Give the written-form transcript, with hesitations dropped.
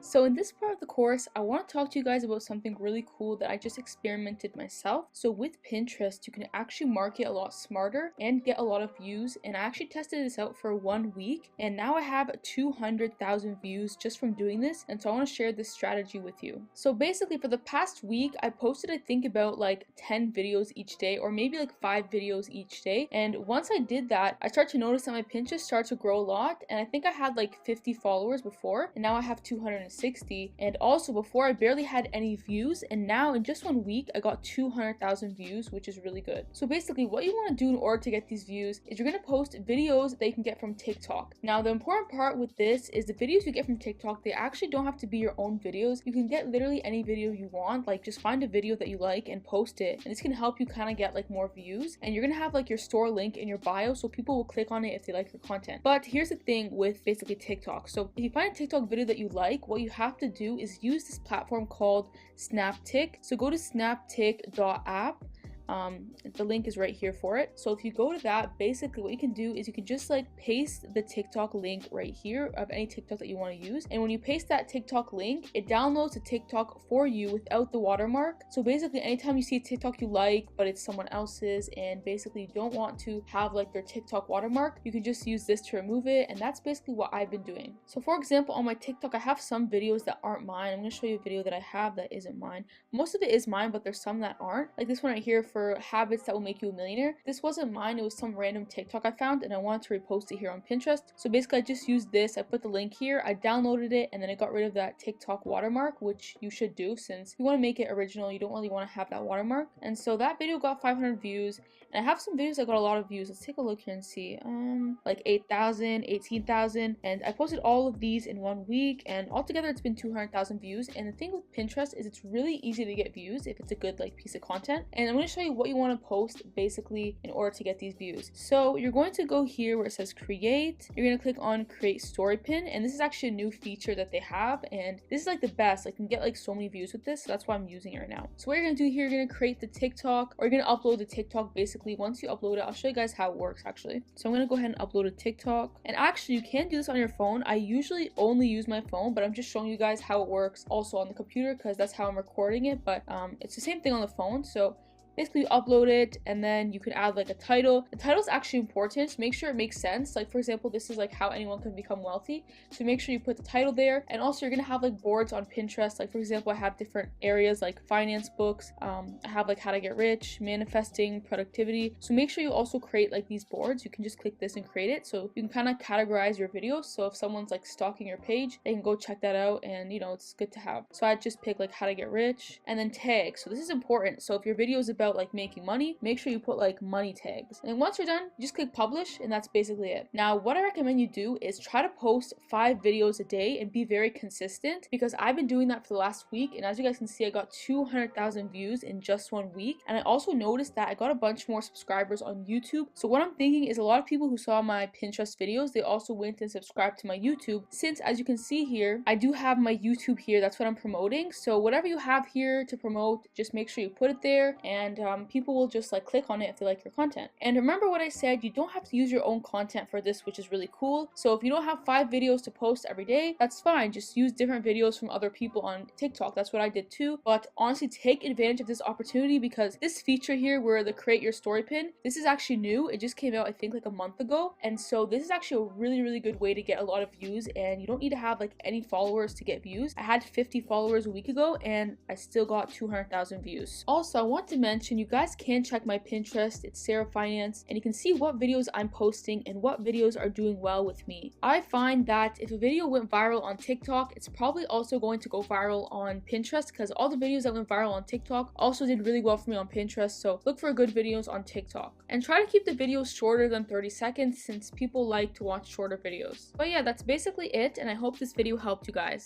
So in this part of the course, I want to talk to you guys about something really cool that I just experimented myself. So with Pinterest, you can actually market a lot smarter and get a lot of views. And I actually tested this out for 1 week, and now I have 200,000 views just from doing this. And so I want to share this strategy with you. So basically for the past week, I posted, I think, about like 10 videos each day, or maybe like 5 videos each day. And once I did that, I started to notice that my Pinterest started to grow a lot. And I think I had like 50 followers before, and now I have 260. And also before I barely had any views, and now in just 1 week I got 200,000 views, which is really good. So basically what you want to do in order to get these views is you're going to post videos that you can get from TikTok. Now the important part with this is the videos you get from TikTok, they actually don't have to be your own videos. You can get literally any video you want. Like, just find a video that you like and post it, and this can help you kind of get like more views. And you're gonna have like your store link in your bio, so people will click on it if they like your content. But here's the thing with basically TikTok. So if you find a TikTok video that you like, what you have to do is use this platform called Snaptik. So go to snaptik.app. The link is right here for it. So if you go to that, basically what you can do is you can just like paste the TikTok link right here of any TikTok that you want to use. And when you paste that TikTok link, it downloads a TikTok for you without the watermark. So basically anytime you see a TikTok you like but it's someone else's, and basically you don't want to have like their TikTok watermark, you can just use this to remove it. And that's basically what I've been doing. So for example, on my TikTok I have some videos that aren't mine. I'm going to show you a video that I have that isn't mine. Most of it is mine, but there's some that aren't, like this one right here for habits that will make you a millionaire. This wasn't mine, it was some random TikTok I found, and I wanted to repost it here on Pinterest. So basically I just used this, I put the link here, I downloaded it, and then I got rid of that TikTok watermark, which you should do since you want to make it original. You don't really want to have that watermark. And so that video got 500 views, and I have some videos that got a lot of views. Let's take a look here and see. Like 8,000, 18,000, and I posted all of these in 1 week, and altogether it's been 200,000 views. And the thing with Pinterest is it's really easy to get views if it's a good like piece of content. And I'm going to show you what you want to post basically in order to get these views. So you're going to go here where it says create. You're going to click on create story pin, and this is actually a new feature that they have, and this is like the best. Like, you can get like so many views with this, so that's why I'm using it right now. So what you're going to do here, you're going to create the TikTok, or you're going to upload the TikTok. Basically once you upload it, I'll show you guys how it works actually. So I'm going to go ahead and upload a TikTok, and actually you can do this on your phone. I usually only use my phone, but I'm just showing you guys how it works also on the computer because that's how I'm recording it. But it's the same thing on the phone. So basically you upload it, and then you can add like a title. The title is actually important, so make sure it makes sense. Like for example, this is like how anyone can become wealthy, so make sure you put the title there. And also you're gonna have like boards on Pinterest. Like for example, I have different areas like finance books, I have like how to get rich, manifesting, productivity. So make sure you also create like these boards. You can just click this and create it, so you can kind of categorize your videos. So if someone's like stalking your page, they can go check that out, and you know, it's good to have. So I just pick like how to get rich, and then tag. So this is important. So if your video is about like making money, make sure you put like money tags. And then once you're done, you just click publish, and that's basically it. Now what I recommend you do is try to post 5 videos a day and be very consistent, because I've been doing that for the last week, and as you guys can see, I got 200,000 views in just 1 week. And I also noticed that I got a bunch more subscribers on YouTube. So what I'm thinking is a lot of people who saw my Pinterest videos, they also went and subscribed to my YouTube, since as you can see here, I do have my YouTube here. That's what I'm promoting. So whatever you have here to promote, just make sure you put it there, and people will just like click on it if they like your content. And remember what I said, you don't have to use your own content for this, which is really cool. So if you don't have 5 videos to post every day, that's fine. Just use different videos from other people on TikTok. That's what I did too. But honestly, take advantage of this opportunity, because this feature here where the create your story pin, this is actually new. It just came out I think like a month ago. And so this is actually a really good way to get a lot of views, and you don't need to have like any followers to get views. I had 50 followers a week ago, and I still got 200,000 views. Also, I want to mention, you guys can check my Pinterest. It's Sarah Finance, and you can see what videos I'm posting and what videos are doing well with me. I find that if a video went viral on TikTok, it's probably also going to go viral on Pinterest, because all the videos that went viral on TikTok also did really well for me on Pinterest. So look for good videos on TikTok, and try to keep the videos shorter than 30 seconds since people like to watch shorter videos. But yeah, that's basically it, and I hope this video helped you guys.